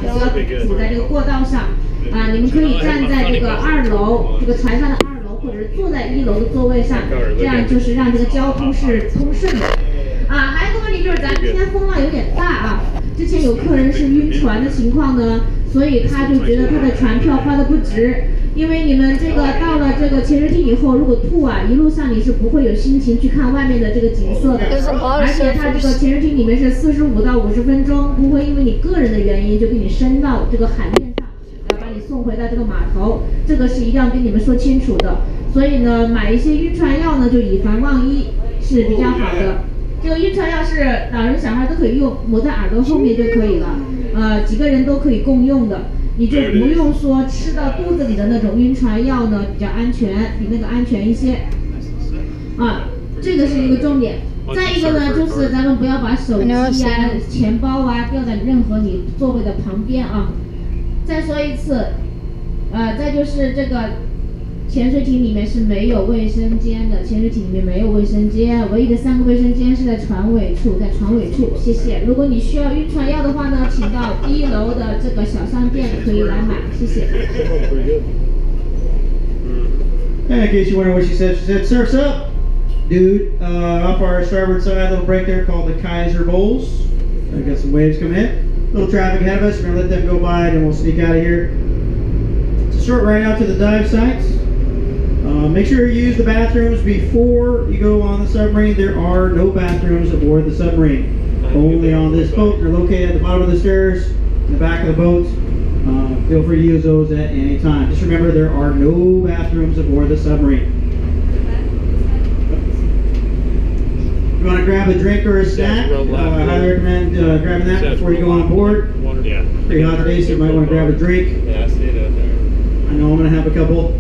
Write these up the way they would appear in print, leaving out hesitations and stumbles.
处在这个过道上。你们可以站在这个2楼，这个船上的2楼，或者是坐在1楼的座位上，这样就是让这个交通是通顺的。还有一个问题就是咱们今天风浪有点大啊，之前有客人是晕船的情况呢，所以他就觉得他的船票花的不值。因为你们这个到了这个潜水艇以后，如果吐一路上你是不会有心情去看外面的这个景色的，而且它这个潜水艇里面是45到50分钟，不会因为你个人的原因就给你升到这个海面上，把你送回到这个码头，这个是一定要跟你们说清楚的。所以呢，买一些晕船药呢，就以防万一是比较好的。这个晕船药是老人小孩都可以用，抹在耳朵后面就可以了，几个人都可以共用的。你就不用说吃到肚子里的那种晕船药呢，比较安全，比那个安全一些。这个是一个重点。再一个呢，就是咱们不要把手机钱包掉在任何你座位的旁边啊。再说一次，再就是这个潜水艇里面是没有卫生间的，潜水艇里面没有卫生间，唯一的3个卫生间是在船尾处，谢谢。如果你需要晕船药的话呢，请到1楼的这个小商店可以来买，谢谢。And in case you wonder what she said, surf's up, dude. Off our starboard side, little break there called the Kaiser Bowls. I got some waves coming in. Little traffic ahead of us. We're gonna let them go by, and then we'll sneak out of here. It's a short ride out to the dive sites. Make sure you use the bathrooms before you go on the submarine. There are no bathrooms aboard the submarine. Only on this boat. They're located at the bottom of the stairs, in the back of the boat. Feel free to use those at any time. Just remember, there are no bathrooms aboard the submarine. If you want to grab a drink or a snack, I highly recommend grabbing that before you go on board. Pretty hot today, so you might want to grab a drink. Yeah, I see it out there. I know I'm going to have a couple.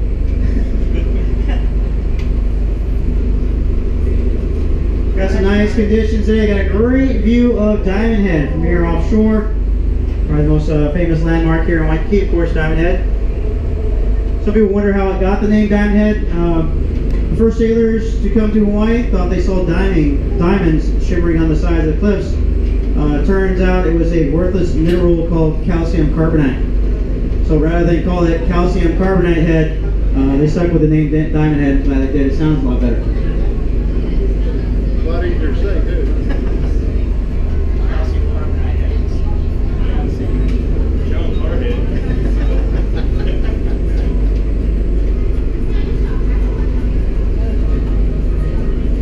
Got some nice conditions today. Got a great view of Diamond Head from here offshore. Probably the most famous landmark here in Waikiki, of course, Diamond Head. Some people wonder how it got the name Diamond Head. The first sailors to come to Hawaii thought they saw diamonds shimmering on the sides of the cliffs. Turns out it was a worthless mineral called calcium carbonate. So rather than call it calcium carbonate head, they stuck with the name Diamond Head. Glad they did. It sounds a lot better. A lot easier to say, too.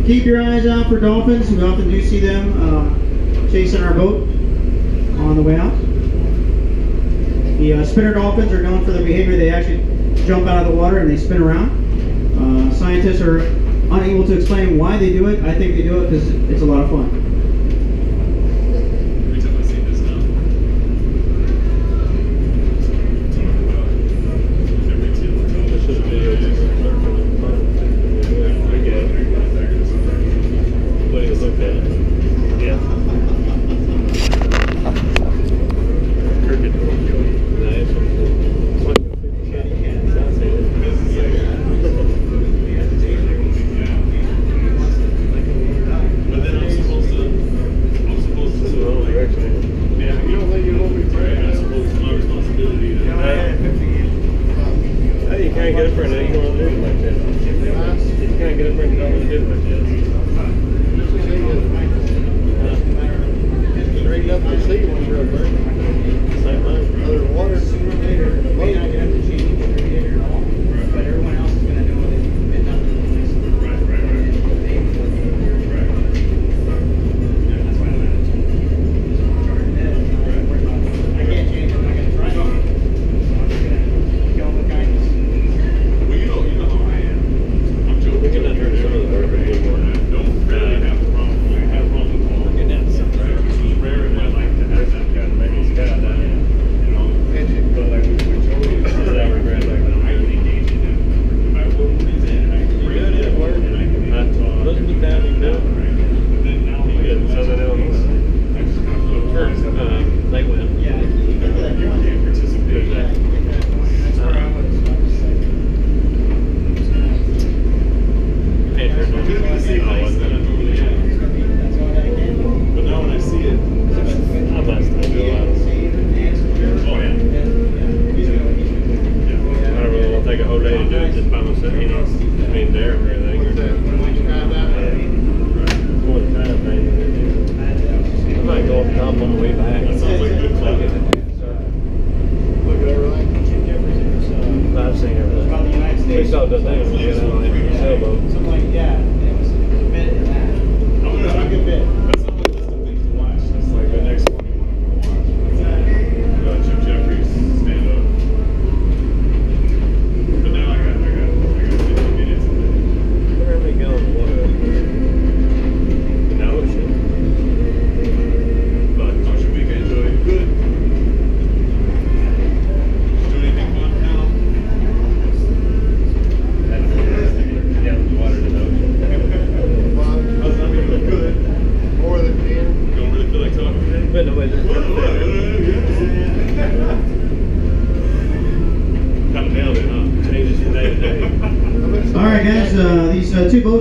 Keep your eyes out for dolphins. We often do see them chasing our boat on the way out. The spinner dolphins are known for their behavior. They actually jump out of the water and they spin around. Scientists are unable to explain why they do it. I think they do it because it's a lot of fun. Every time I see this now. But then I'm supposed to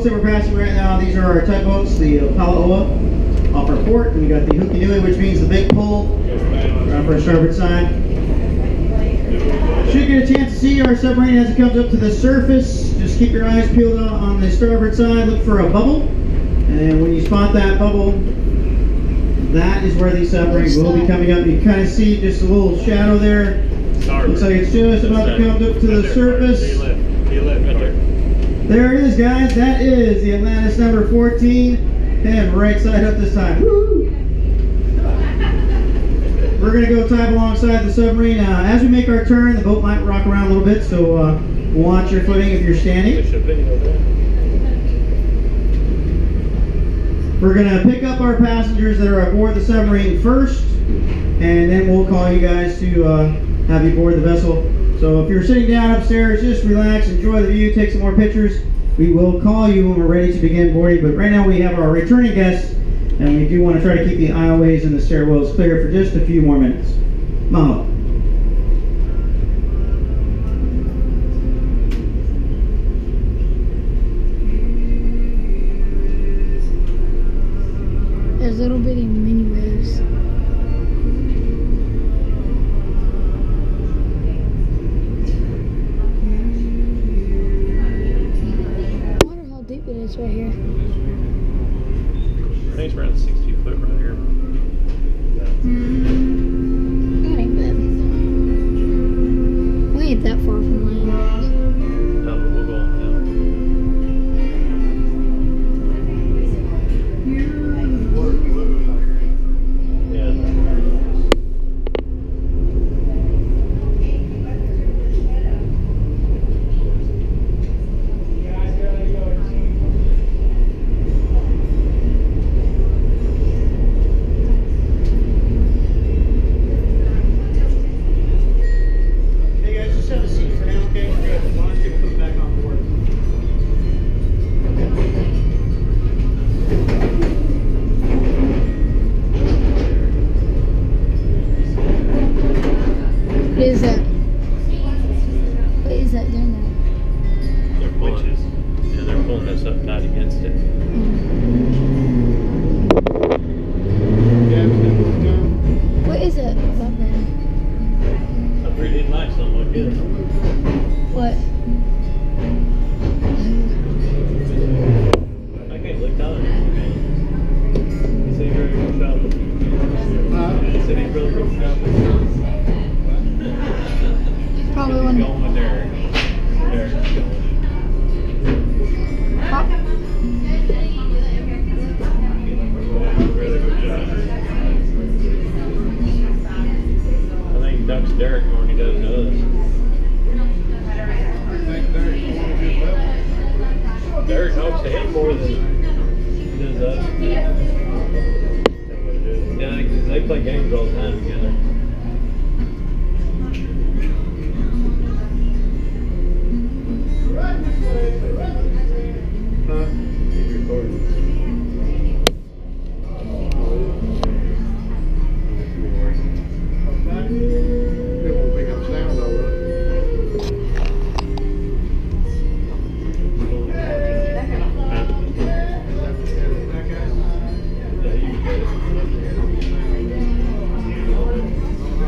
boats that we're passing right now, these are our tug boats, the Palaoa off our port, and we got the Hukinui, which means the big pull, off our starboard side. Should get a chance to see our submarine as it comes up to the surface. Just keep your eyes peeled on the starboard side, look for a bubble, and when you spot that bubble, that is where the submarine will be coming up. You can kind of see just a little shadow there. Looks like it's just about to come up to the surface. There it is, guys. That is the Atlantis number 14, and right side up this time. Woo! We're going to go type alongside the submarine. As we make our turn, the boat might rock around a little bit, so watch your footing if you're standing. We're going to pick up our passengers that are aboard the submarine first, and then we'll call you guys to have you board the vessel. So if you're sitting down upstairs, just relax, enjoy the view, take some more pictures. We will call you when we're ready to begin boarding, but right now we have our returning guests, and we do want to try to keep the aisleways and the stairwells clear for just a few more minutes. Mahalo. There's little bitty mini waves. I wonder how deep it is right here. I think it's around 60 foot right here. That ain't bad. We ain't that far from land. No, but we'll go on down. Hey guys, just have a seat for now, okay? We're going to launch it and put it back on board. What is that? What is that doing now? They're winches. And they're pulling us up tight against it. What is it? Submarine? I really didn't like something like this. What? I can't look Tyler. He said he's ready to go shopping. He said he's really going shopping. Probably He's one. going with Derek. Derek's going. Pop. Really good job. I think he ducks Derek more than he does to us. Derek talks to him more than he does us. Yeah, they play games all the time together. He's recording. It won't pick up sound though, will it?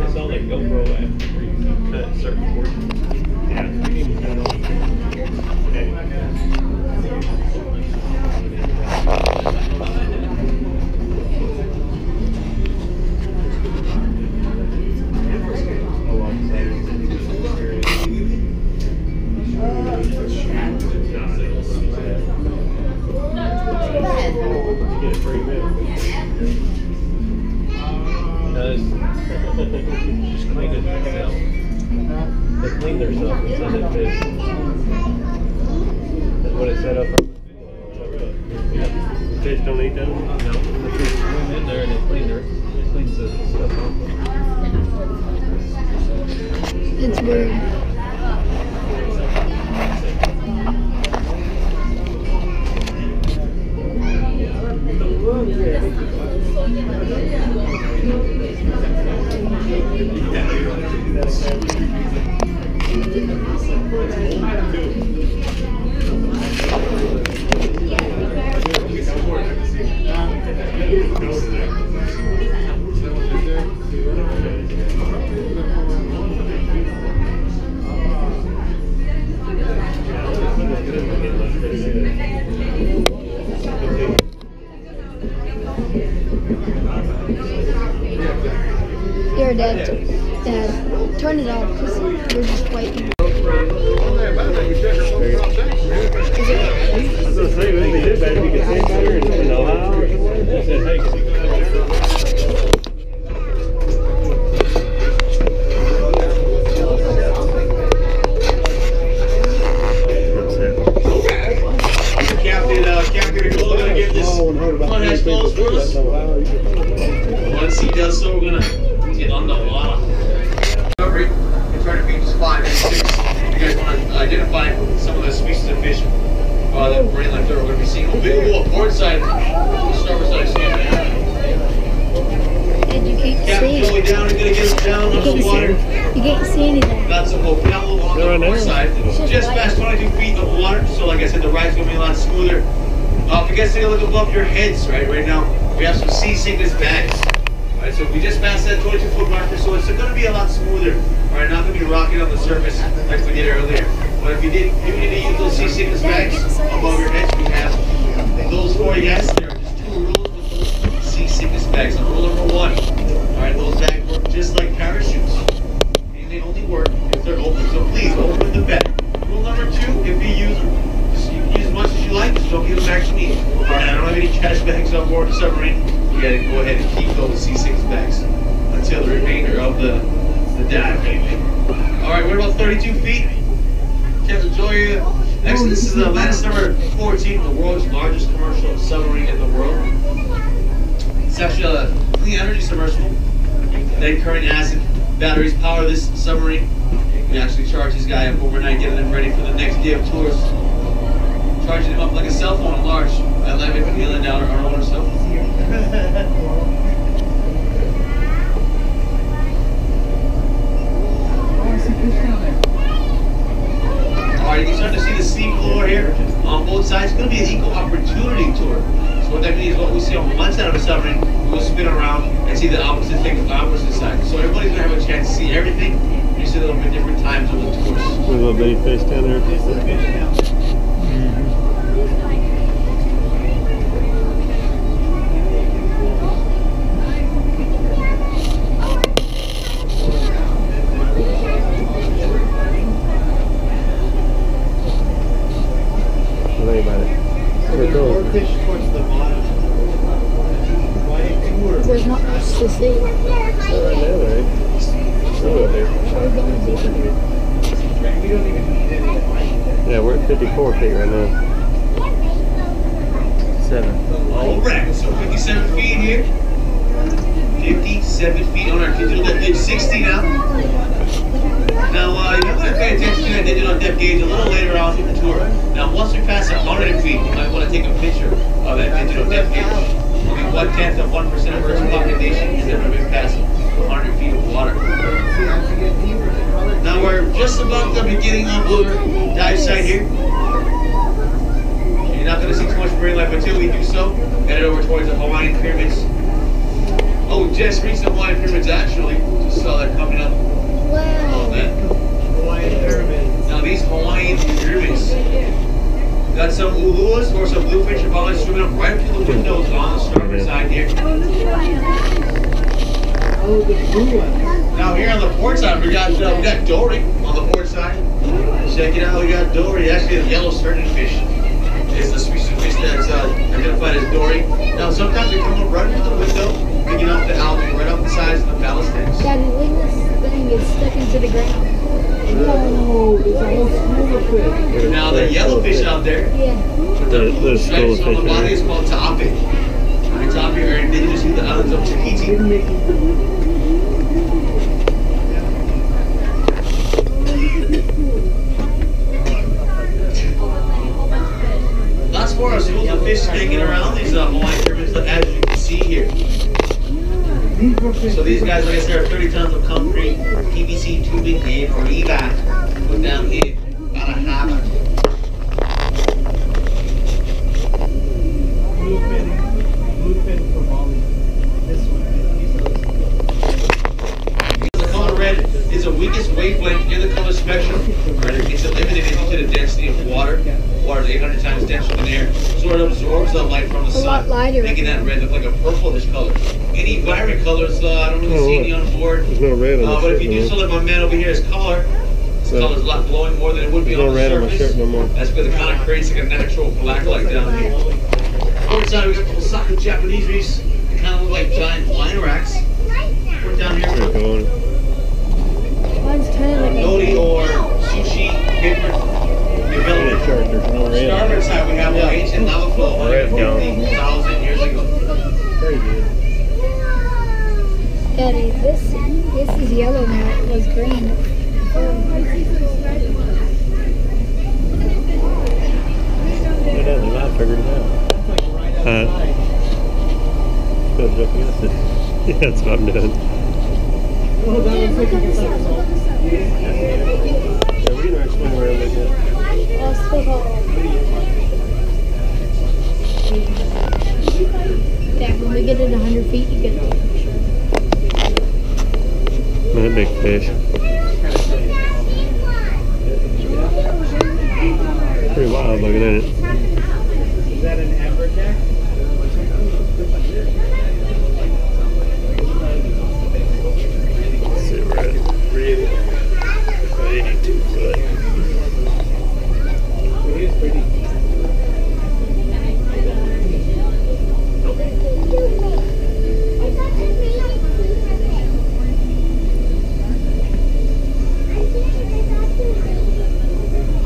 It's on the GoPro app where you can cut certain portions. Yeah, you can cut it just clean it themselves. They clean themselves and send it fish. That's what it set up on. The fish don't eat them? No. The fish swim in there and they cleans the stuff off. It's weird. Dad, turn it off because you're just waiting. I was gonna say, it would be good, baby. You could say better in Ohio or something. They said, hey, can you go down there? Captain Nicole gonna get this one has closed for us. Once he does so, we're gonna get on the water. And try to feed just 5 and 6. You guys want to identify some of the species of fish that marine life that we're going to be seeing. We'll go up port side, starboard side, excuse me. And you can't Captain see. going down, he's gonna get us down under the water. You can't see anything. Got some hotel on the port side. Just past 22 feet of water. So like I said, the ride's gonna be a lot smoother. If you guys take a look above your heads, right now, we have some seasickness bags. Right, so we just passed that 22-foot marker, so it's gonna be a lot smoother. Alright, not gonna be rocking on the surface like we did earlier. But if you do need to use those seasickness bags above your heads, we have those for you guys. There are just 2 rules with those seasickness bags. And rule number 1, alright, those bags work just like parachutes. And they only work if they're open. So please open the bag. Rule number 2, if you use them, just use as much as you like, just don't give them back to me. Alright, I don't have any trash bags on board the submarine. You gotta go ahead and keep those C6 bags until the remainder of the dive, baby. Alright, we're about 32 feet. Captain Joy, actually this is the Atlantis number 14, the world's largest commercial submarine in the world. It's actually a clean energy submersible. Then current acid batteries power this submarine. We actually charge this guy up overnight, getting him ready for the next day of tours. Charging him up like a cell phone, large, $11 million or so. Alright, you can start to see the sea floor here on both sides. It's going to be an equal opportunity tour. So what that means is what we see on one side of a submarine, we'll spin around and see the opposite thing on the opposite side. So everybody's going to have a chance to see everything. You see a little bit different times of the tours. There's a little bitty fish down there. There's not much to see. Right now, right? Still up there. Yeah, we're at 54 feet right now. 7. Alright, so 57 feet here. 57 feet on our digital depth gauge, 60 now. Now, you're going to pay attention to that digital depth gauge a little later on in the tour. Now, once we pass 100 feet, you might want to take a picture of that digital depth gauge. Only 1/10 of 1% of Earth's population has ever been past 100 feet of water. Now, we're just about the beginning of the dive site here. You're not going to see too much marine life until we do so. Headed over towards the Hawaiian pyramids. Oh, just reached the Hawaiian pyramids actually. Just saw that coming up. Wow. Hawaiian pyramids. Now these Hawaiian pyramids got some uluas or some bluefin chambala swimming up right through the windows on the starboard side here. Now here on the port side we got dory on the port side. Check it out, we got dory. Actually, the yellow sturgeon fish is the species of fish that's identified as dory. Now sometimes they come up right into the window, picking up the algae right off the sides of the ballast tanks. Daddy, look, this thing is stuck into the ground. Whoa, there's a whole school of fish. Now the yellowfish out there, Yeah. There's stripes on the body is called ta'ape. Ta'ape are indigenous to the islands of Tahiti. Lots more schools of fish hanging around these Hawaiian pyramids, as you can see here. So these guys, like I said, are 30 tons of concrete, PVC tubing, and rebar put down here, about a half. Bluefin for Bali. This one. The color red is a weak weakest wavelength in the color spectrum, right? It's eliminated due to the density of water. Water is 800 times denser than air, so it absorbs the light from the sun, making that red look like a purplish color. Any vibrant colors, I don't really see any on board. There's no red on the But if shirt you do no still let my man over here his color, his So, color's a lot glowing more than it would be there's on no the red on my surface. shirt no more. That's because it kind of creates like a natural black light down here. Outside we got the Osaka Japanese reefs. They kind of look like giant wine racks. We're down here. Pretty cool. Mine's kind of like Nori or sushi, paper, development. Shirt, there's no red. Starboard side we have ancient lava flow Red gone. 150,000 years ago. Crazy. Daddy, this is yellow now. It was green. It doesn't. I figured it out. Still jumping in it. Yeah, that's what I'm doing. Look on this side. Look on this side. Yeah, we can explain where I'm looking at. Oh, still hot. Dad, when we get it 100 feet, you get a picture. That big fish. Pretty wild looking at it. Is that an amberjack? Let's see where it really 82 foot. It is pretty.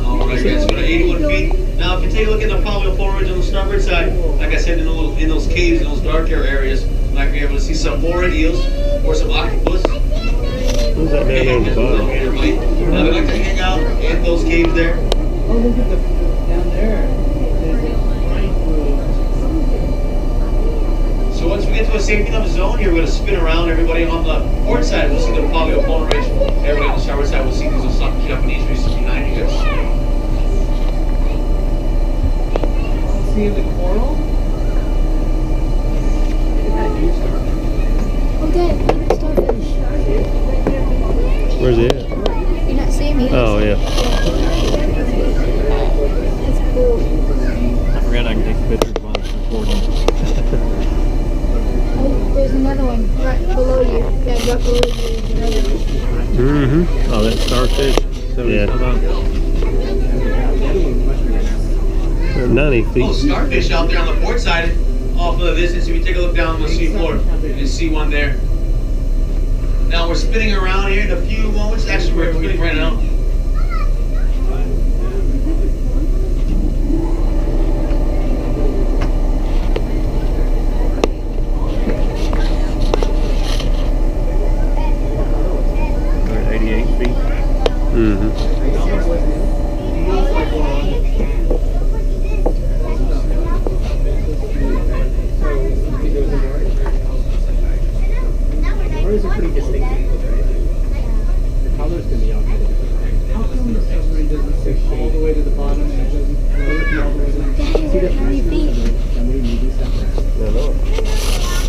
Alright guys, so we're at 81 feet. Now if you take a look at the polypole ridge on the starboard side, like I said, in those caves, in those darker areas, you might be able to see some moray eels or some octopus. Who's that down there on the bottom? Now they like to hang out in those caves there. Oh, look at the down there. There's a brine pool. So once we get to a safety enough zone here, we're going to spin around. Everybody on the port side will see the polypole ridge. Everybody on the starboard side will see these Osaka Japanese reefs behind you guys. See the coral? Look at that huge starfish. Oh, Dad, look at the starfish. Where's he at? You're not seeing me. Oh, yeah. That's cool. I forgot I can take pictures while it's recording. Oh, there's another one right below you. Yeah, right below you. There's another one. Mm-hmm. Oh, that starfish? Yeah. 90 Oh, feet. starfish out there on the port side. Off of the distance, if you take a look down on the seafloor, you can see one there. Now we're spinning around here in a few moments. Actually, we're spinning right now. We're at 88 feet. Mm-hmm. Ours are pretty distinctive, right? The colors can be all kind of different. How come the submarine doesn't sink all the way to the bottom and it doesn't float all the way to the Daddy, See, we're that's at 90 nice feet. submarine, you do something. I know.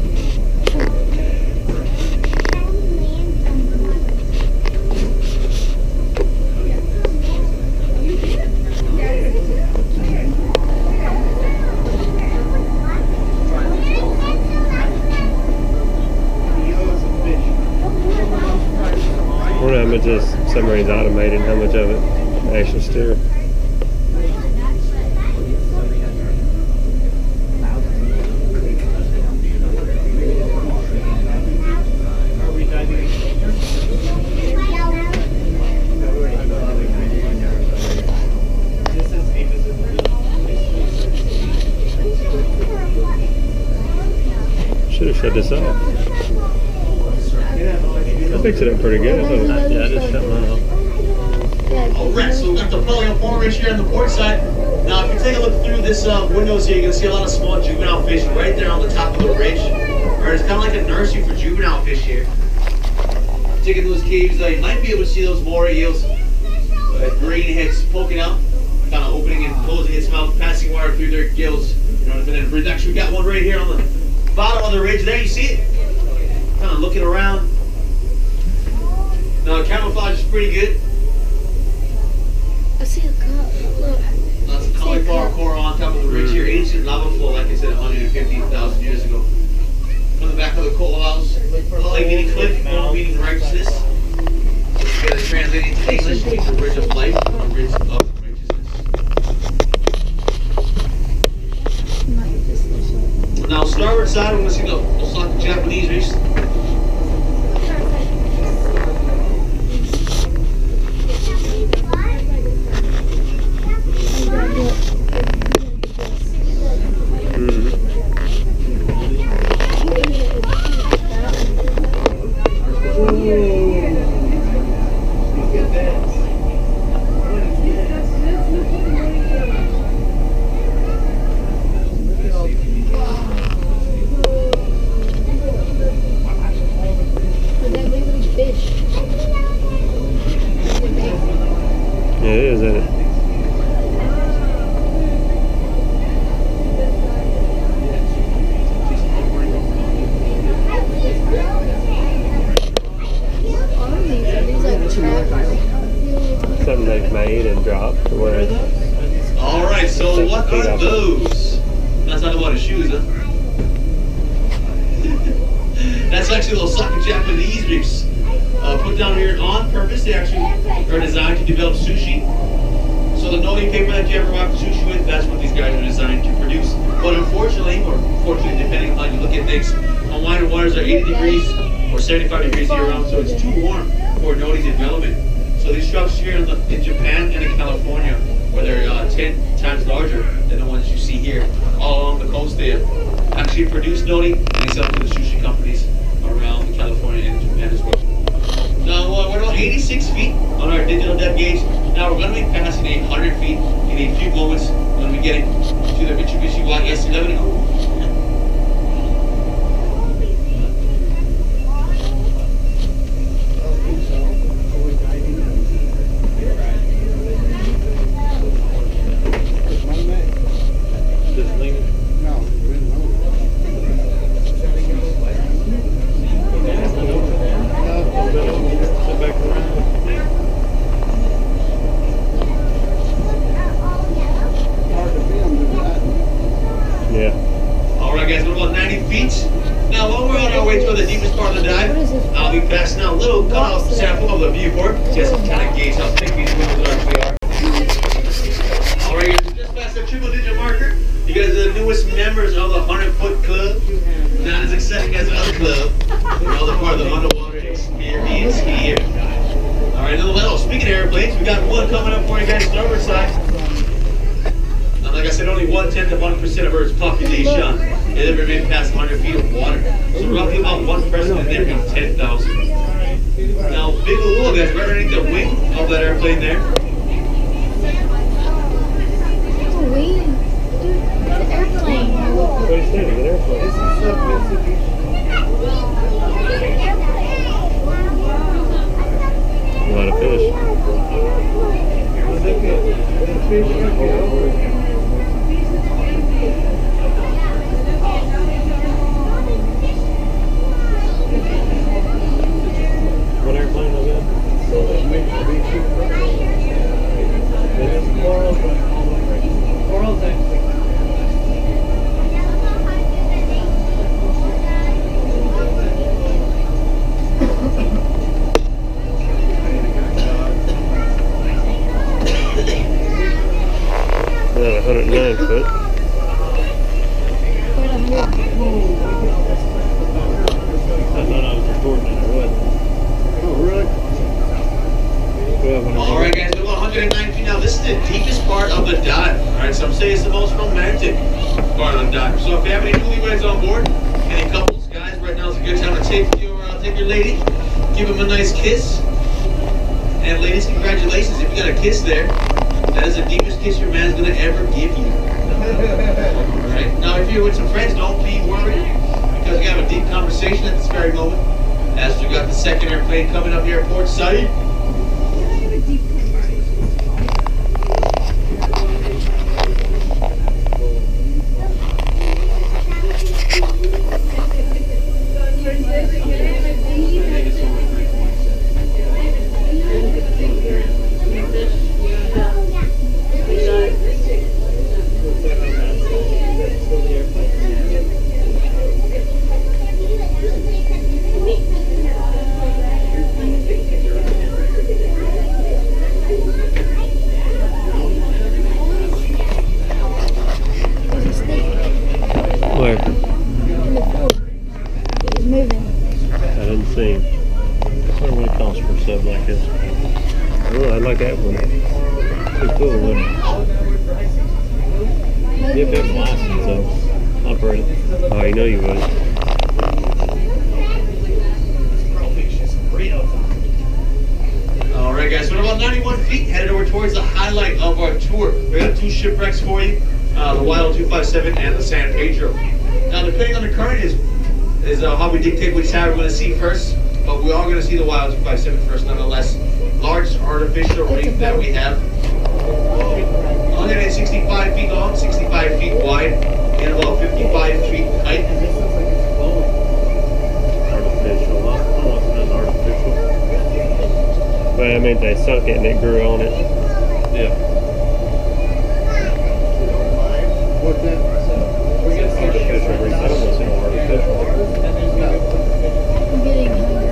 I wonder how much this submarine's automated and how much of it actually steer. Are we diving in? This is Should have shut this off. I fixed it up pretty good. Yeah, I just shut mine off. Alright, so we've got the polypole ridge here on the port side. Now, if you take a look through this windows here, you can see a lot of small juvenile fish right there on the top of the ridge. Or it's kind of like a nursery for juvenile fish here. Taking those caves, you might be able to see those moray eels, green heads poking out, kind of opening and closing its mouth, passing water through their gills. You know, and then we actually got one right here on the bottom of the ridge there. You see it? Kind of looking around. Now, camouflage is pretty good. I see a cup. Look. Lots of cauliflower coral on top of the ridge here. Ancient lava flow, like I said, 150,000 years ago. From the back of the coal house, Holly meaning cliff, Mount meaning righteousness. So together translating to English means the ridge of life, the ridge of righteousness. Now, starboard side, we're going to see those like Japanese reefs. Yeah, it is, isn't it? Something they've made and dropped or whatever. Alright, so what are those? That's not about his shoes, huh? That's actually the Osaka Japanese reefs. Put down here on purpose. They actually are designed to develop sushi. So the nori paper that you ever rock sushi with, that's what these guys are designed to produce. But unfortunately, or fortunately, depending on how you look at things, Hawaiian waters are 80 degrees or 75 degrees year round, so it's too warm for nori development. So these trucks here in Japan and in California, where they're 10 times larger than the ones you see here, all along the coast, they actually produce nori and they sell it to the sushi companies around California and Japan as well. Now we're about 86 feet on our digital depth gauge. Now we're going to be passing 800 feet in a few moments. We're going to be getting to the Mitsubishi YS11. I'll be passing out a little cutout sample of the viewport, just to kind of gauge how thick these windows actually are. Alright guys, just past the triple digit marker. You guys are the newest members of the 100-foot club. Not as exciting as the other club. We're all the part of the underwater experience here. Alright, little speaking of airplanes, we got one coming up for you guys, starboard side. Now, like I said, only 1/10 of 1% of Earth's population has ever been past 100 feet of water. So roughly about one person in every 10,000. Now, big hole, guys, right underneath the wing of that airplane there. It's a wing. Dude, it's an airplane. What are you saying? It's an airplane. A lot of fish. What airplane was that? Coral's actually. Yeah, 109 foot. I thought I was recording it or what? Oh, really? Alright guys, we're 109 feet now. This is the deepest part of the dive. Alright, some say it's the most romantic part of the dive. So if you have any newlyweds on board, any couples, guys, right now is a good time to take your lady, give them a nice kiss. And ladies, congratulations, if you got a kiss there, that is the deepest kiss your man's gonna ever give you. Alright, now if you're with some friends, don't be worried, because we have a deep conversation at this very moment, as we got the second airplane coming up here at port side. Oh, I'd like that one. Pretty cool, wouldn't it? You have to have a license, though. Operate it. Oh, you know you would. Alright guys, so we're about 91 feet, headed over towards the highlight of our tour. We got 2 shipwrecks for you, the Wild 257 and the San Pedro. Now depending on the current is how we dictate which side we're going to see first, but we are going to see the Wild 257 first nonetheless. Largest artificial reef that we have. 165 feet long, 65 feet wide, and about 55 feet height. Artificial, almost an artificial. But I mean, they sunk it and it grew on it. Yeah. What's that? Artificial reef. I don't know if it's artificial. I'm getting hungry.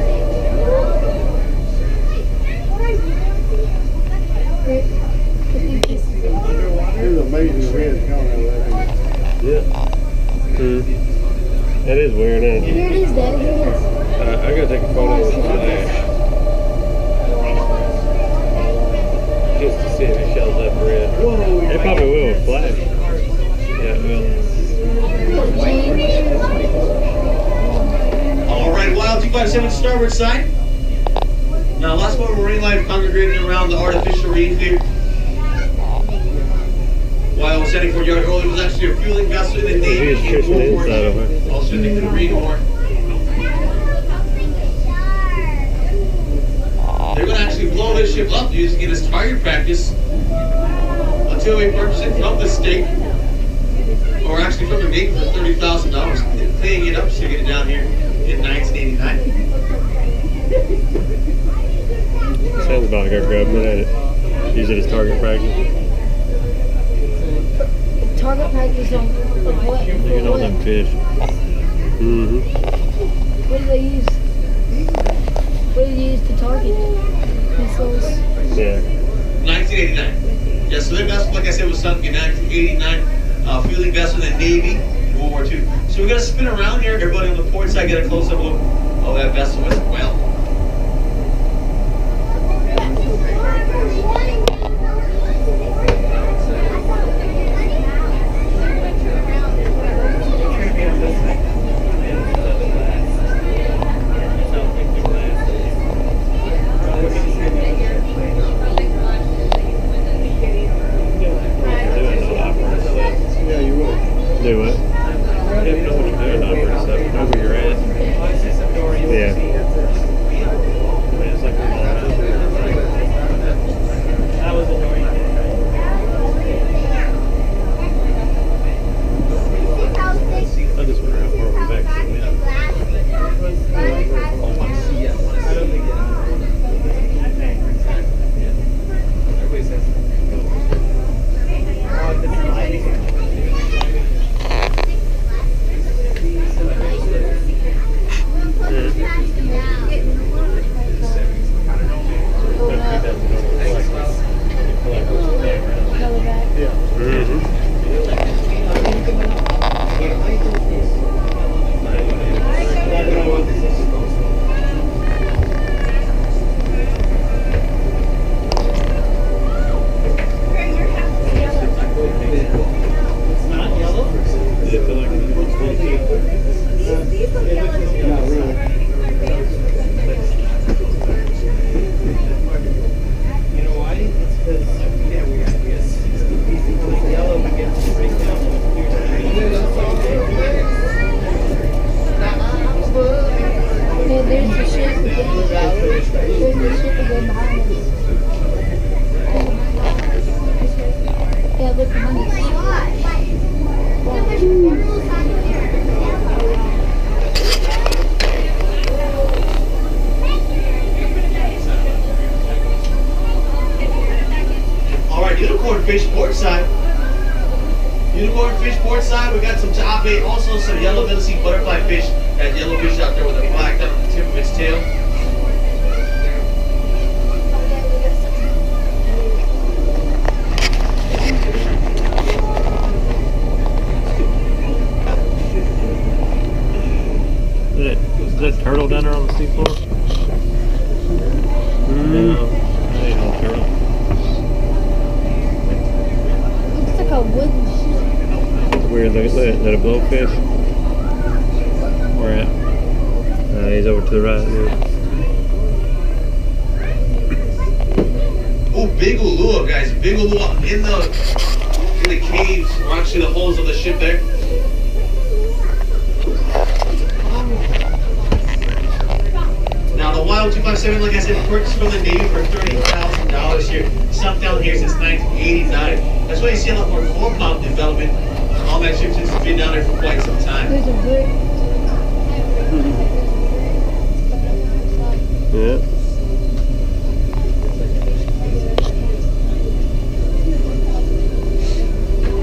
It's amazing the way it's coming out of that. Yeah. That is weird, isn't it? Here it is, Dad. Here it is. I gotta take a photo of the flash. Just to see if it shows up red. It probably will with flash. Yeah, it will. Alright, Wild 257 starboard side. Now lots more marine life congregating around the artificial reef here. While I was heading for yard earlier, was actually a fueling vessel in the Navy. Maybe it's fishing inside of it. Also in the Marine Corps. They're going to actually blow this ship up using it as target practice until we purchase it from the state, or actually from the Navy for $30,000, cleaning it up so you get it down here in 1989. Sounds about like our government, ain't it? Use it as target practice. Target practice on what? You know them fish. Mm-hmm. What do they use? What do they use to target missiles? Yeah. 1989. Yeah, so that vessel, like I said, was sunk in 1989. Fueling vessel in the Navy, World War II. So we're going to spin around here. Everybody on the port side get a close-up look of that vessel as well. Do it. You have to know what you're doing, operator stuff. Know where you're at. Yeah. I mean, it's like a I just wonder how far we're back to Fish port side. Unicorn fish port side. We got some tape, also some yellow belly sea butterfly fish. That yellow fish out there with a black down on the tip of its tail. Is that turtle down there on the seafloor? Mm-hmm. turtle. ain't no turtle. Looks like a wooden ship. Where look at that a blowfish? Where at? He's over to the right there. Oh, big ulua, guys. Big ulua in the caves, or actually the holes of the ship there. Now the Wild 257, like I said, purchased from the Navy for $30,000 here. Sunk down here since 1989. That's why you see a lot more core pump development on that ship since it's been down there for quite some time. There's a bird. Yeah.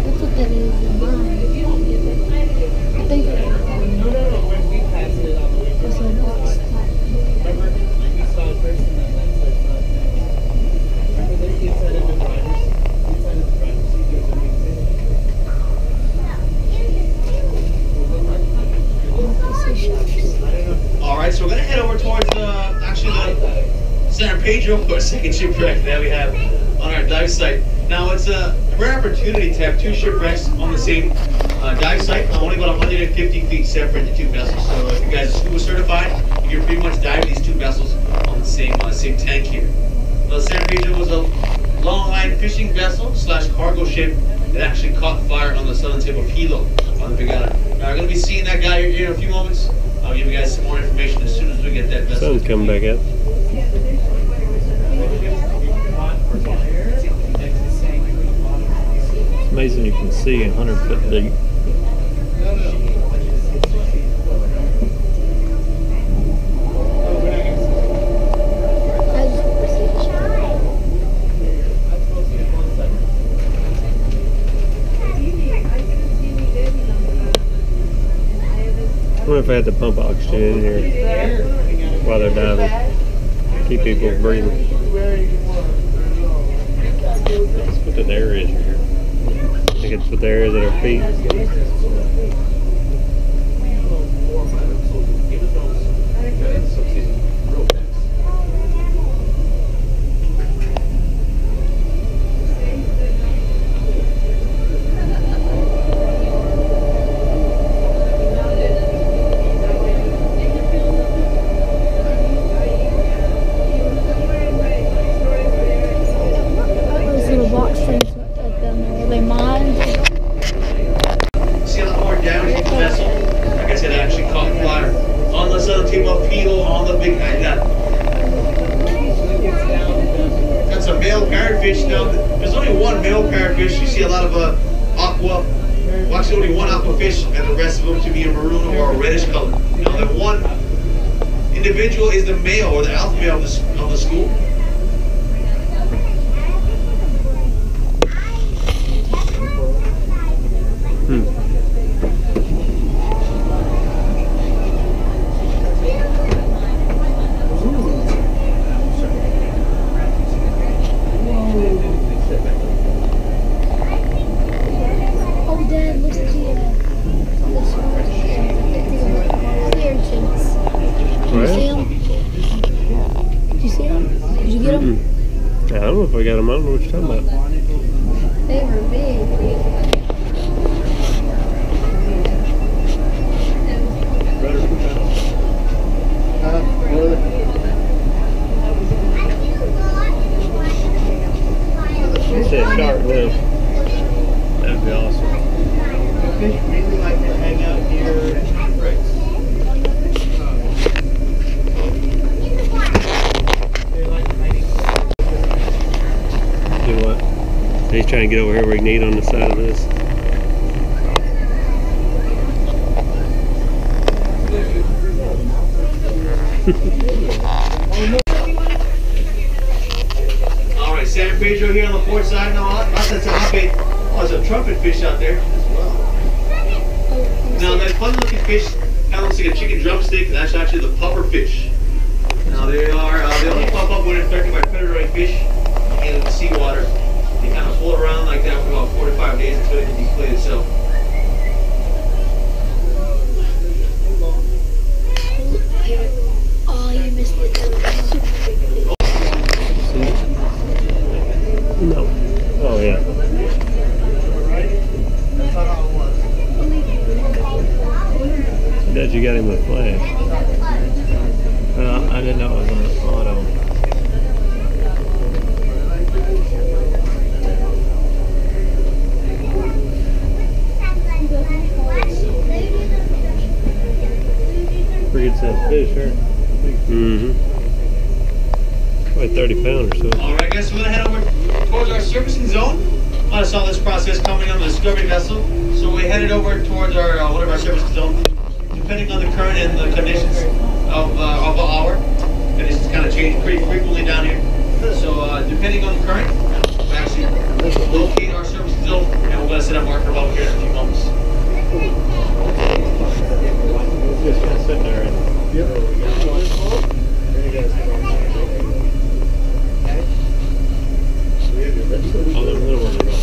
That's what that is in mine. I think it's a box. All right, so we're gonna head over towards actually the San Pedro, or second shipwreck that we have on our dive site. Now it's a rare opportunity to have two shipwrecks on the same dive site, only about 150 feet separate, the two vessels. So if you guys are scuba certified, you can pretty much dive these two vessels on the same tank here. The San Pedro was a long line fishing vessel slash cargo ship that actually caught fire on the southern tip of Hilo on the Big Island. Now we're gonna be seeing that guy here in a few moments. I'll give you guys some more information as soon as we get that vessel. Sun's coming back up. It's amazing you can see 100 foot deep. I wonder if I had to pump oxygen in here while they're diving. Keep people breathing. That's what the air is here. I think it's what the air is at our feet. Those little box things at them, are they mine? See a lot more damage to the vessel. Like I said, it actually caught fire on the southern tip of Hilo on the Big Island. Got some male parrotfish now. There's only one male parrotfish. You see a lot of aqua. Well, actually only one aqua fish, and the rest of them to be a maroon or a reddish color. Now the one individual is the male or the alpha male of the school. Oh, Dad, look at the urchins. Did you see them? Did you see them? Did you get them? I don't know if I got them. I don't know what you're talking about. They were big. It's a shark now. That'd be awesome. Fish really like to hang out here at shipwrecks. They like hiding. Do what? He's trying to get over here where he can eat on the side of this. Alright, San Pedro here on the port side. Now, lots of tilapia. Oh, there's a trumpet fish out there as well. Now, that fun looking fish kind of looks like a chicken drumstick. That's actually the puffer fish. Now, they only pop up when infected by predatory fish in the seawater. They kind of float around like that for about 4 to 5 days until it can deflate itself. Oh, you missed it. 30 pounds or so. Alright guys, so we're gonna head over towards our servicing zone. A lot of saw this process coming on the Discovery vessel. So we headed over towards our one of our servicing zones. Depending on the current and the conditions of our conditions kind of change pretty frequently down here. So depending on the current, we'll actually locate our servicing zone and we're gonna set a marker over here in a few moments. Just gonna sit there and all them little ones are gone.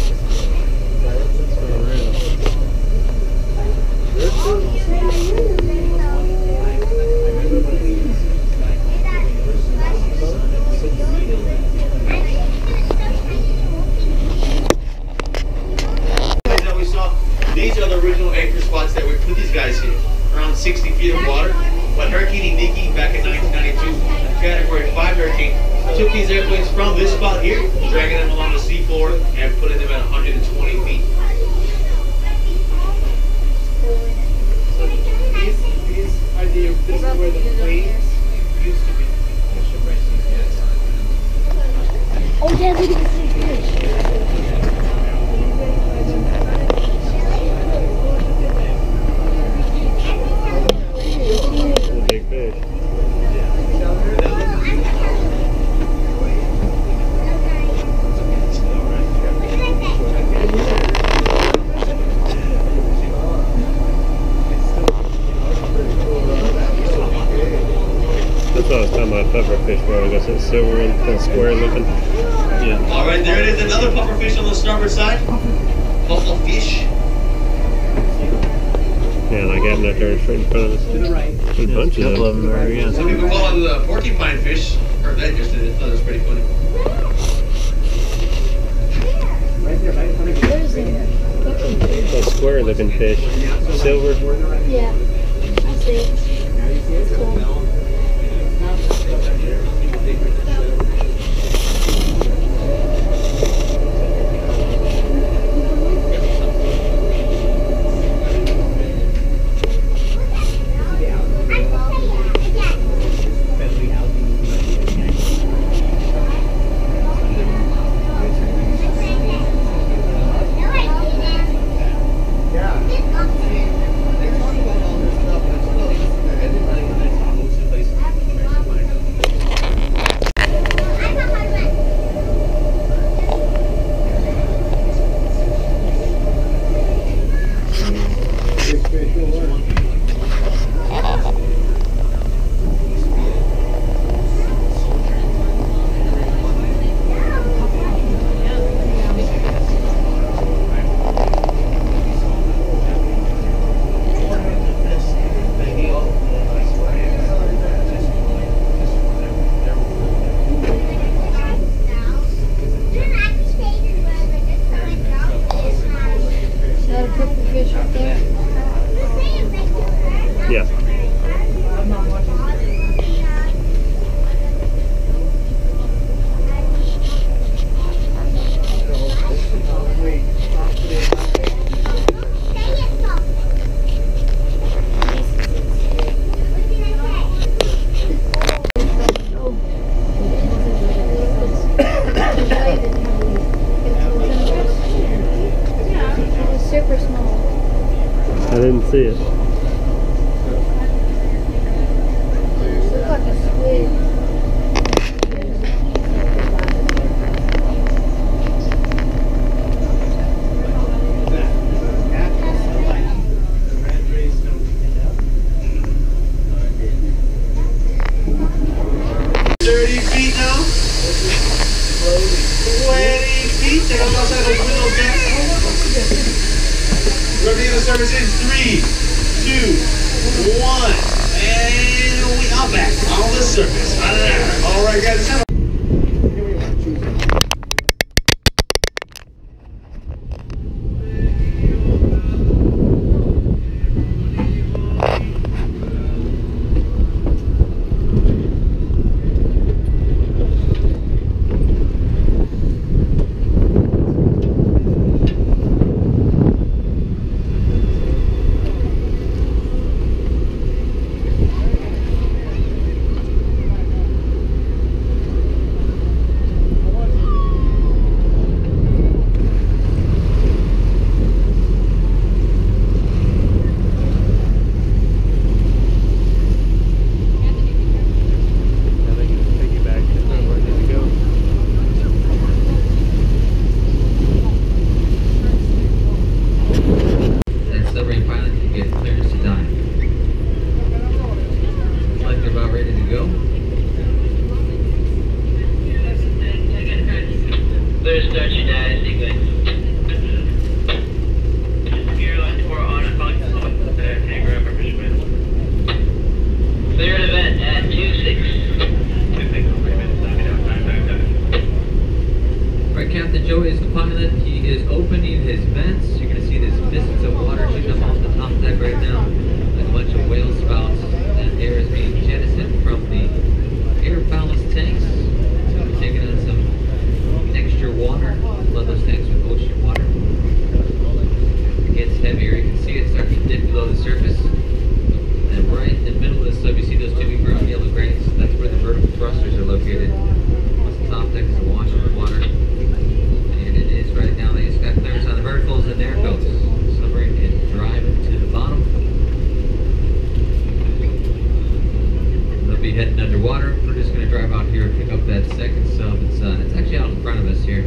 These are the original anchor spots that we put these guys here, around 60 feet of water. But Hurricane Nikki back in 1992, Category 5 hurricane, took these airplanes from this spot here, dragging them along the seafloor and putting them at 120 feet. So these are this is where the planes used to be. Oh, Dad, look at this big fish. Big fish. That's what I was talking about pufferfish for. I guess it's silver one, kind of square looking. Yeah. All right, there it is. Another pufferfish on the starboard side. Buffalo fish. Yeah, like having that there straight in front of us. To the right. A bunch of them. Yeah. Some people call it the porcupine fish. Heard that yesterday. I thought it was pretty funny. What is it? Those square looking fish. Silver. Yeah, I see it. It's cool. Yeah. Super small. I didn't see it. Looks like a squid. Service in 3, 2, 1, and we are back on the surface. All right, guys. Captain Joe is the pilot. He is opening his vents. You're going to see this mists of water shooting up off the top deck right now, like a bunch of whale spouts. That air is being jettisoned from the air ballast tanks. So we're taking on some extra water. Flood those tanks with ocean water. It gets heavier. You can see it starting to dip below the surface. And right in the middle of the sub, you see those two big brown yellow grains. That's where the vertical thrusters are located. Once the top deck is awash with water. And it is right now. They just got clearance on the verticals, and there it goes. Submarine is driving to the bottom. They'll be heading underwater. We're just going to drive out here and pick up that second sub. It's actually out in front of us here.